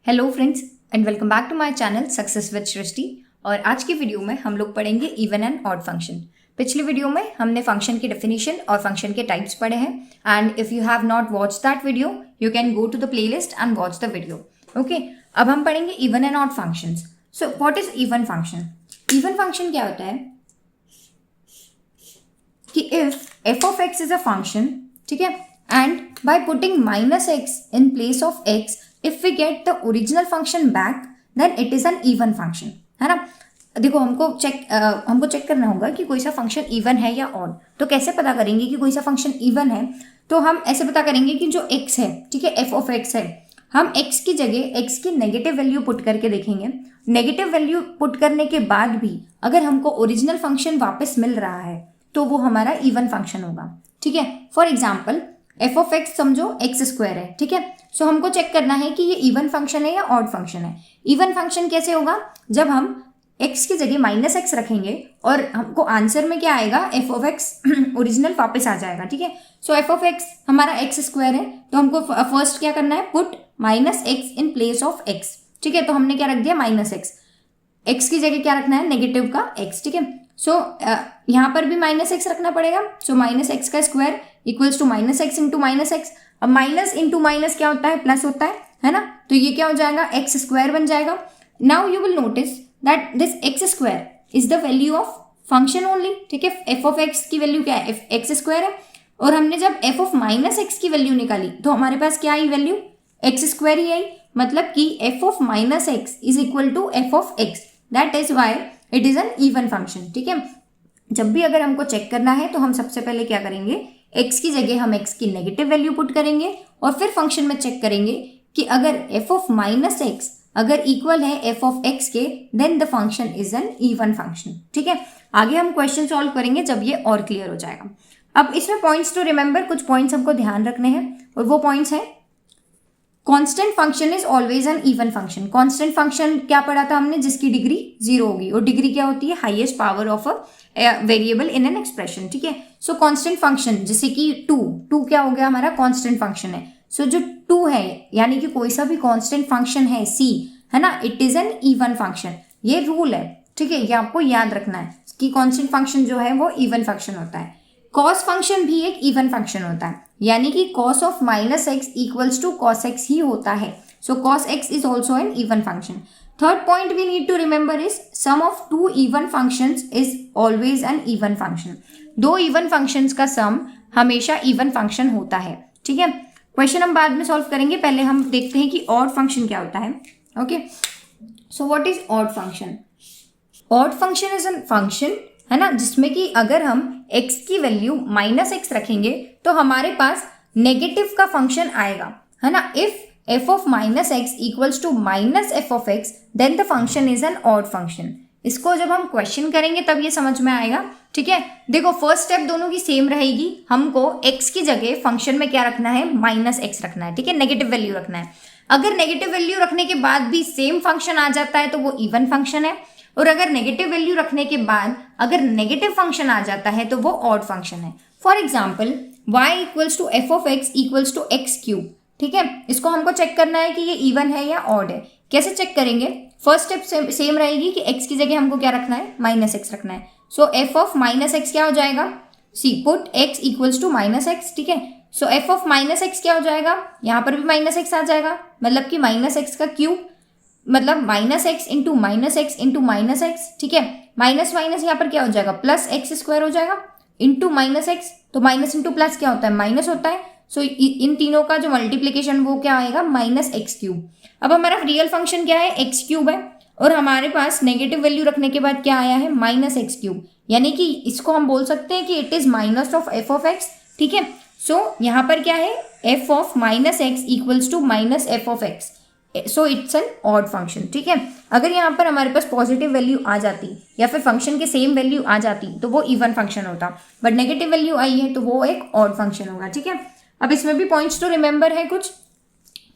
Hello friends and welcome back to my channel success with Srishti. और आज की video में हम लोग पढ़ेंगे इवन एंड ऑड फंक्शन। पिछली वीडियो में हमने फंक्शन की डेफिनेशन और फंक्शन के टाइप्स पढ़े हैं and if you have not watch that video you can go to the playlist and watch the video. Okay, अब हम पढ़ेंगे even and odd functions. So what is even function? Even function क्या होता है कि if f of x is a function, ठीक है, and by putting minus x in place of x if we get the original function back then it is an even function, है ना। देखो हमको चेक करना होगा कि कोई सा फंक्शन इवन है या ऑड। तो कैसे पता करेंगे कि कोई सा फंक्शन इवन है? तो हम ऐसे पता करेंगे कि जो x है, ठीक है, एफ ऑफ एक्स है, हम x की जगह x की नेगेटिव वैल्यू पुट करके देखेंगे। नेगेटिव वैल्यू पुट करने के बाद भी अगर हमको ओरिजिनल फंक्शन वापस मिल रहा है तो वो हमारा इवन फंक्शन होगा, ठीक है। For example F of x समझो एक्स स्क्वायर है, ठीक है। सो हमको चेक करना है कि ये इवन फंक्शन है या ऑड फंक्शन है। इवन फंक्शन कैसे होगा? जब हम x की जगह माइनस एक्स रखेंगे और हमको आंसर में क्या आएगा, एफ ऑफ एक्स ओरिजिनल वापस आ जाएगा, ठीक है। सो एफ ऑफ एक्स हमारा एक्स स्क्वायर है तो हमको फर्स्ट क्या करना है, put minus x in place of x, ठीक है। तो हमने क्या रख दिया, माइनस एक्स। एक्स की जगह क्या रखना है, नेगेटिव का एक्स, ठीक है। सो यहाँ पर भी माइनस एक्स रखना पड़ेगा। सो माइनस एक्स का square equals to minus x into minus x. अब माइनस इंटू माइनस क्या होता है, प्लस होता है ना। तो ये क्या हो जाएगा, एक्स स्क्वायर बन जाएगा। Now you will notice that this x square is the value of function only, ठीक है। एफ ऑफ एक्स की वैल्यू क्या है, एक्स स्क्वायर है। और हमने जब एफ ऑफ माइनस एक्स की वैल्यू निकाली तो हमारे पास क्या आई वैल्यू, एक्स स्क्वायर ही आई। मतलब कि f of minus x is equal to f of x, that is why it is an even function, ठीक है। जब भी अगर हमको चेक करना है तो हम सबसे पहले क्या करेंगे, x की जगह हम x की नेगेटिव वैल्यू पुट करेंगे और फिर फंक्शन में चेक करेंगे कि अगर f ऑफ माइनस एक्स अगर इक्वल है f ऑफ x के, then the function is an even function, ठीक है। आगे हम क्वेश्चन सॉल्व करेंगे जब ये और क्लियर हो जाएगा। अब इसमें पॉइंट्स टू रिमेंबर, कुछ पॉइंट्स हमको ध्यान रखने हैं और वो पॉइंट्स हैं, constant function is always an even function. Constant function क्या पढ़ा था हमने, जिसकी डिग्री 0 होगी। और डिग्री क्या होती है, highest power of a variable in an expression, ठीक है। सो कांस्टेंट फंक्शन जैसे कि 2 क्या हो गया हमारा, कांस्टेंट फंक्शन है। सो जो 2 है यानी कि कोई सा भी कांस्टेंट फंक्शन है c, है ना, it is an even function. ये रूल है, ठीक है, ये आपको याद रखना है कि कांस्टेंट फंक्शन जो है वो इवन फंक्शन होता है। कॉस फंक्शन भी एक इवन फंक्शन होता है, यानी कि cos of minus x equals to cos X ही होता है। So cos X is also an even function. Third point we need to remember is sum of 2 even functions is always an even function. 2 even functions का sum हमेशा even function होता है, ठीक है। Question हम बाद में सॉल्व करेंगे, पहले हम देखते हैं कि ऑड फंक्शन क्या होता है। Okay, so what is odd function? Odd function is N function, है ना, जिसमें कि अगर हम x की वैल्यू माइनस एक्स रखेंगे तो हमारे पास नेगेटिव का फंक्शन आएगा, है ना। If f of minus x equals to minus f of x then the function is an odd function. इसको जब हम क्वेश्चन करेंगे तब ये समझ में आएगा, ठीक है। देखो फर्स्ट स्टेप दोनों की सेम रहेगी, हमको x की जगह फंक्शन में क्या रखना है, माइनस एक्स रखना है, ठीक है, नेगेटिव वैल्यू रखना है। अगर नेगेटिव वैल्यू रखने के बाद भी सेम फंक्शन आ जाता है तो वो इवन फंक्शन है, और अगर नेगेटिव वैल्यू रखने के बाद अगर नेगेटिव फंक्शन आ जाता है तो वो ऑड फंक्शन है। For example y equals to f of x equals to x cube, ठीक है। इसको हमको चेक करना है कि ये इवन है या ऑड है। कैसे चेक करेंगे? फर्स्ट स्टेप सेम रहेगी कि x की जगह हमको क्या रखना है, माइनस एक्स रखना है। So F of minus X क्या हो जाएगा, see put x equals to minus X, ठीक है। So F of minus X क्या हो जाएगा, यहाँ पर भी माइनस एक्स आ जाएगा, मतलब कि माइनस एक्स का क्यूब, मतलब minus x into minus x into minus X, ठीक है। माइनस माइनस यहाँ पर क्या हो जाएगा, प्लस एक्स स्क्वायर हो जाएगा इंटू माइनस एक्स। तो माइनस इंटू प्लस क्या होता है, माइनस होता है। सो इन तीनों का जो मल्टीप्लीकेशन वो क्या आएगा, माइनस एक्स क्यूब। अब हमारा रियल फंक्शन क्या है, एक्स क्यूब है, और हमारे पास नेगेटिव वैल्यू रखने के बाद क्या आया है, माइनस एक्स क्यूब, यानी कि इसको हम बोल सकते हैं कि it is minus of f of x, ठीक है। सो यहाँ पर क्या है, f of minus x equals to minus f of x, so it's an odd function, ठीक है। अगर यहाँ पर हमारे पास पॉजिटिव वैल्यू आ जाती या फिर फंक्शन के सेम वैल्यू आ जाती तो वो इवन फंक्शन होता, बट नेगेटिव वैल्यू आई है तो वो एक ऑड फंक्शन होगा, ठीक है। अब इसमें भी पॉइंट्स टू रिमेंबर है कुछ,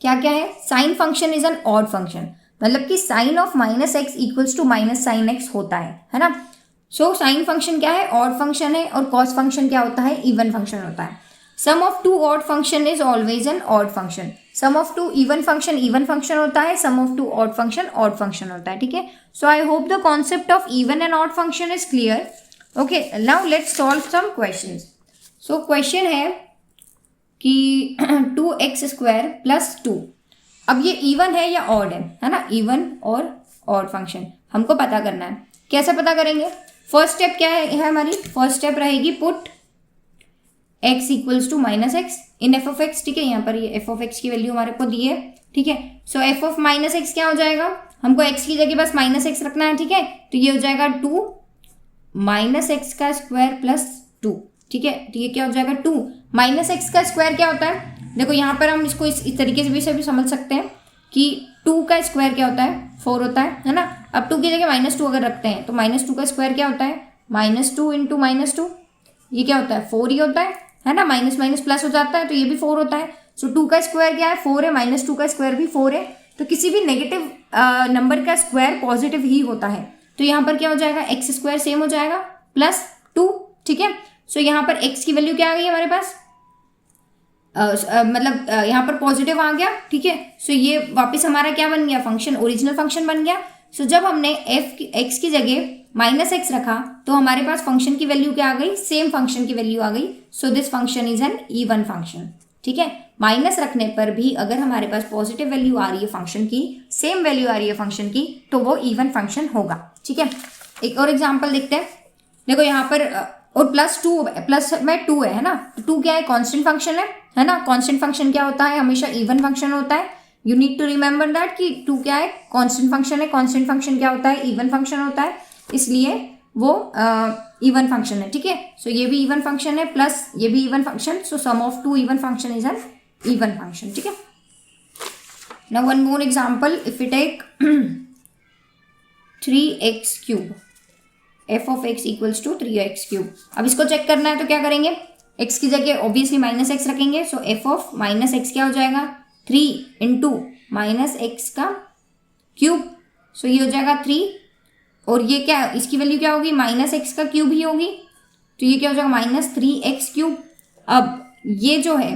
क्या क्या है। Sine function is an odd function, मतलब कि sine of minus x equals to minus sine x होता है ना। सो साइन फंक्शन क्या है, ऑड फंक्शन है, और कॉस फंक्शन क्या होता है, इवन फंक्शन होता है। Sum of two odd function is always an odd function. Sum of two even function होता है, sum of two odd function होता है. ठीक है, so I hope the concept of even and odd function is clear. Okay, now let's solve some questions. So question है कि 2x² plus 2. अब ये इवन है या ऑड है ना, इवन और ऑड फंक्शन हमको पता करना है. कैसे पता करेंगे? फर्स्ट स्टेप क्या है हमारी? फर्स्ट स्टेप रहेगी put x equals to -x in f of x. ठीक है, यहाँ पर ये एफ ऑफ एक्स की वैल्यू हमारे को दी है. ठीक है, सो एफ ऑफ -x क्या हो जाएगा? हमको x की जगह बस -x रखना है. ठीक है, तो ये हो जाएगा 2 -x² प्लस 2. ठीक है, तो ये क्या हो जाएगा 2 -x² क्या होता है? देखो यहाँ पर हम इसको इस तरीके से भी समझ सकते हैं कि 2 का स्क्वायर क्या होता है? 4 होता है ना. अब 2 की जगह -2 अगर रखते हैं तो -2 का स्क्वायर क्या होता है? -2 इंटू -2, ये क्या होता है? 4 ही होता है ना. माइनस माइनस प्लस हो जाता है तो ये भी 4 होता है. सो 2 का स्क्वायर क्या है? 4 है. -2 का स्क्वायर भी 4 है. तो किसी भी नेगेटिव नंबर का स्क्वायर पॉजिटिव ही होता है. तो यहाँ पर क्या हो जाएगा? x² सेम हो जाएगा प्लस 2. ठीक है, सो यहाँ पर x की वैल्यू क्या आ गई हमारे पास? मतलब यहाँ पर पॉजिटिव आ गया. ठीक है, सो ये वापस हमारा क्या बन गया? फंक्शन, ओरिजिनल फंक्शन बन गया. सो जब हमने x की जगह -x रखा तो हमारे पास फंक्शन की वैल्यू क्या आ गई? सेम फंक्शन की वैल्यू आ गई. So this function is an even function. ठीक है, माइनस रखने पर भी अगर हमारे पास पॉजिटिव वैल्यू आ रही है फंक्शन की, सेम वैल्यू आ रही है फंक्शन की, तो वो इवन फंक्शन होगा. ठीक है, एक और एग्जाम्पल देखते हैं. देखो यहाँ पर और प्लस में 2 है ना. 2 क्या है? कांस्टेंट फंक्शन है ना. कांस्टेंट फंक्शन क्या होता है? हमेशा इवन फंक्शन होता है. You need to remember that कि 2 क्या है? कांस्टेंट फंक्शन है. कांस्टेंट फंक्शन क्या होता है? इवन फंक्शन होता है, इसलिए वो इवन फंक्शन है. ठीक है, सो ये भी इवन फंक्शन है प्लस ये भी even function. So sum of 2 even function is an even function. ठीक है, now one more example. If we take 3x³ f of x equals to 3x³. अब इसको चेक करना है तो क्या करेंगे? x की जगह ऑब्वियसली -x रखेंगे. सो एफ ऑफ -x क्या हो जाएगा? 3 इंटू -x का क्यूब. सो ये हो जाएगा 3 और ये क्या, इसकी वैल्यू क्या होगी? -x का क्यूब ही होगी. तो ये क्या हो जाएगा? -3x³. अब ये जो है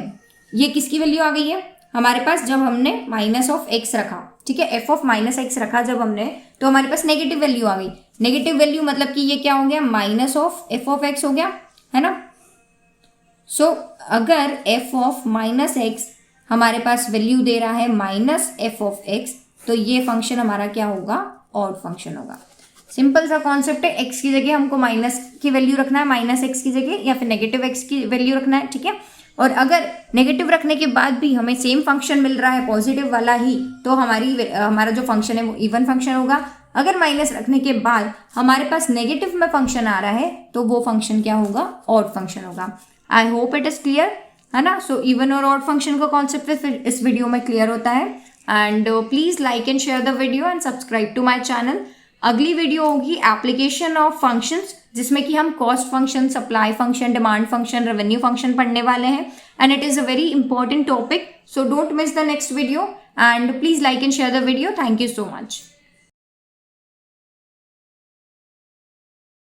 ये किसकी वैल्यू आ गई है हमारे पास? जब हमने -x रखा. ठीक है, एफ ऑफ -x रखा जब हमने, तो हमारे पास नेगेटिव वैल्यू आ गई. नेगेटिव वैल्यू मतलब कि ये क्या हो गया? -f(x) हो गया, है ना. सो अगर f ऑफ -x हमारे पास वैल्यू दे रहा है -f(x), तो ये फंक्शन हमारा क्या होगा? ऑड फंक्शन होगा. सिंपल सा कॉन्सेप्ट है. x की जगह हमको माइनस की वैल्यू रखना है, -x की जगह, या फिर नेगेटिव x की वैल्यू रखना है. ठीक है, और अगर नेगेटिव रखने के बाद भी हमें सेम फंक्शन मिल रहा है पॉजिटिव वाला ही, तो हमारा जो फंक्शन है वो इवन फंक्शन होगा. अगर माइनस रखने के बाद हमारे पास नेगेटिव में फंक्शन आ रहा है तो वो फंक्शन क्या होगा? ऑड फंक्शन होगा. I hope it is clear, है ना. सो इवन और ऑड फंक्शन का कॉन्सेप्ट इस वीडियो में क्लियर होता है. And please like and share the video and subscribe to my channel. अगली वीडियो होगी एप्लीकेशन ऑफ फंक्शंस, जिसमें कि हम cost function, supply function, demand function, revenue function पढ़ने वाले हैं. And it is a very important topic, so don't miss the next video. And please like and share the video. Thank you so much.